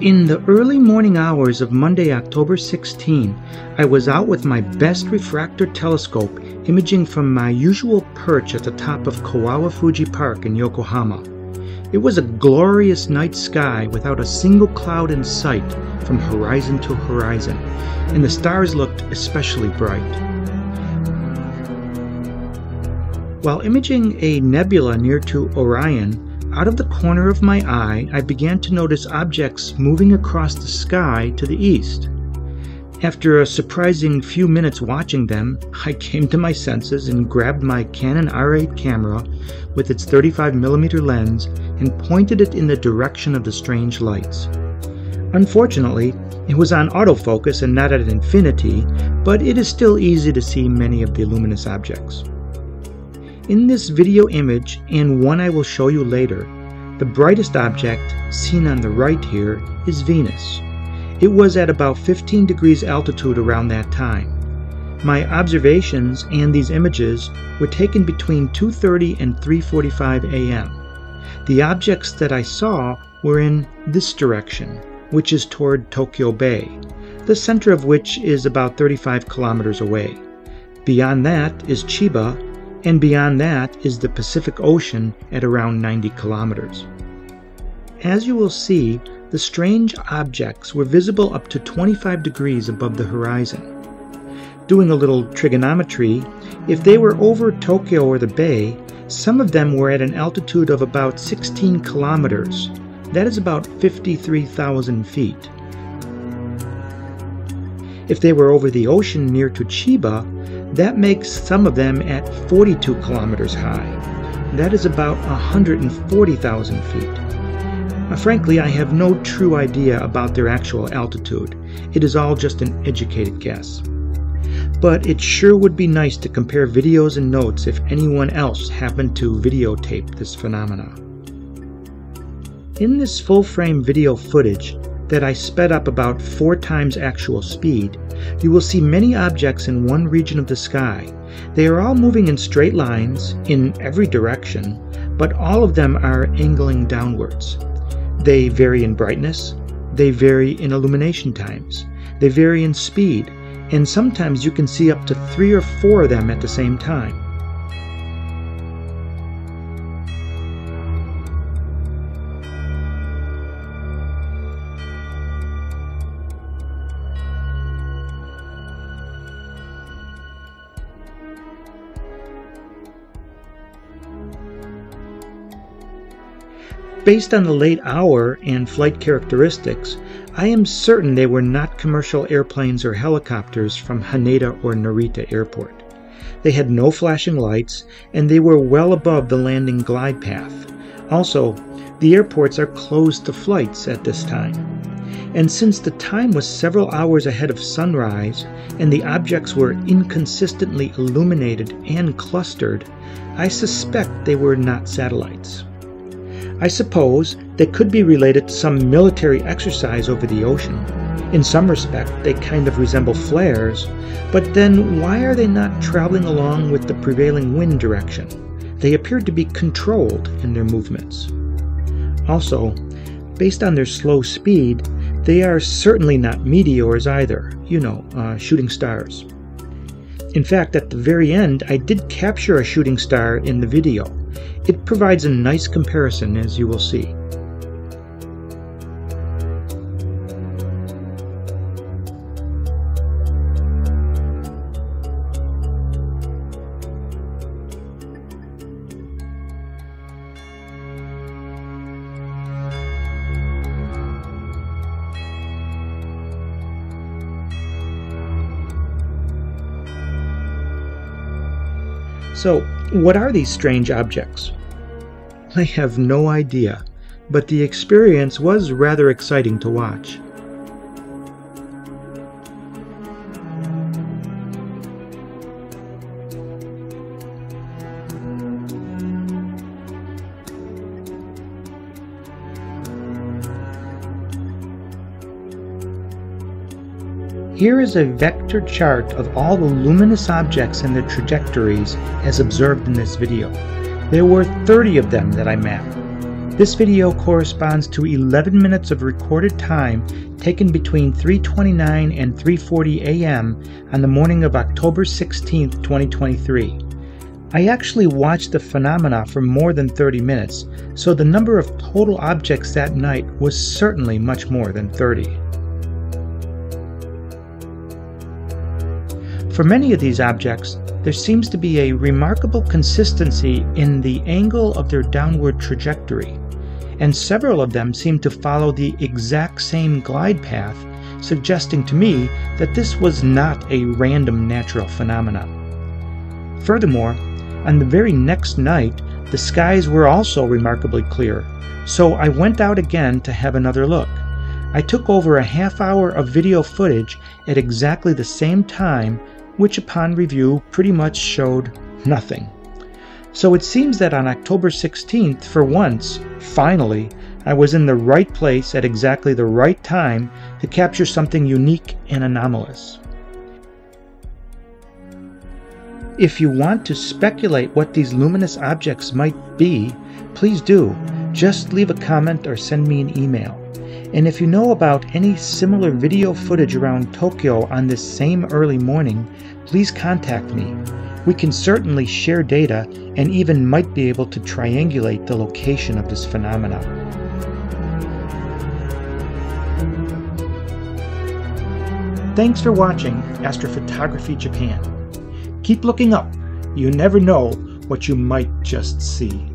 In the early morning hours of Monday, October 16, I was out with my best refractor telescope imaging from my usual perch at the top of Kawawafuji Park in Yokohama. It was a glorious night sky without a single cloud in sight from horizon to horizon, and the stars looked especially bright. While imaging a nebula near to Orion, out of the corner of my eye, I began to notice objects moving across the sky to the east. After a surprising few minutes watching them, I came to my senses and grabbed my Canon R8 camera with its 35mm lens and pointed it in the direction of the strange lights. Unfortunately, it was on autofocus and not at infinity, but it is still easy to see many of the luminous objects. In this video image, and one I will show you later, the brightest object, seen on the right here, is Venus. It was at about 15 degrees altitude around that time. My observations and these images were taken between 2:30 and 3:45 a.m. The objects that I saw were in this direction, which is toward Tokyo Bay, the center of which is about 35 kilometers away. Beyond that is Chiba, and beyond that is the Pacific Ocean at around 90 kilometers. As you will see, the strange objects were visible up to 25 degrees above the horizon. Doing a little trigonometry, if they were over Tokyo or the Bay, some of them were at an altitude of about 16 kilometers. That is about 53,000 feet. If they were over the ocean near to Chiba, that makes some of them at 42 kilometers high. That is about 140,000 feet. Frankly, I have no true idea about their actual altitude. It is all just an educated guess. But it sure would be nice to compare videos and notes if anyone else happened to videotape this phenomena. In this full-frame video footage that I sped up about 4 times actual speed, you will see many objects in one region of the sky. They are all moving in straight lines in every direction, but all of them are angling downwards. They vary in brightness, they vary in illumination times, they vary in speed, and sometimes you can see up to 3 or 4 of them at the same time. Based on the late hour and flight characteristics, I am certain they were not commercial airplanes or helicopters from Haneda or Narita Airport. They had no flashing lights, and they were well above the landing glide path. Also, the airports are closed to flights at this time. And since the time was several hours ahead of sunrise, and the objects were inconsistently illuminated and clustered, I suspect they were not satellites. I suppose they could be related to some military exercise over the ocean. In some respect, they kind of resemble flares, but then why are they not traveling along with the prevailing wind direction? They appear to be controlled in their movements. Also, based on their slow speed, they are certainly not meteors either, shooting stars. In fact, at the very end, I did capture a shooting star in the video. It provides a nice comparison, as you will see. So, what are these strange objects? I have no idea, but the experience was rather exciting to watch. Here is a vector chart of all the luminous objects and their trajectories as observed in this video. There were 30 of them that I mapped. This video corresponds to 11 minutes of recorded time taken between 3:29 and 3:40 a.m. on the morning of October 16, 2023. I actually watched the phenomena for more than 30 minutes, so the number of total objects that night was certainly much more than 30. For many of these objects, there seems to be a remarkable consistency in the angle of their downward trajectory, and several of them seem to follow the exact same glide path, suggesting to me that this was not a random natural phenomenon. Furthermore, on the very next night, the skies were also remarkably clear, so I went out again to have another look. I took over a half hour of video footage at exactly the same time, which upon review pretty much showed nothing. So it seems that on October 16th, for once, finally, I was in the right place at exactly the right time to capture something unique and anomalous. If you want to speculate what these luminous objects might be, please do. Just leave a comment or send me an email. And if you know about any similar video footage around Tokyo on this same early morning, please contact me. We can certainly share data and even might be able to triangulate the location of this phenomenon. Thanks for watching Astrophotography Japan. Keep looking up. You never know what you might just see.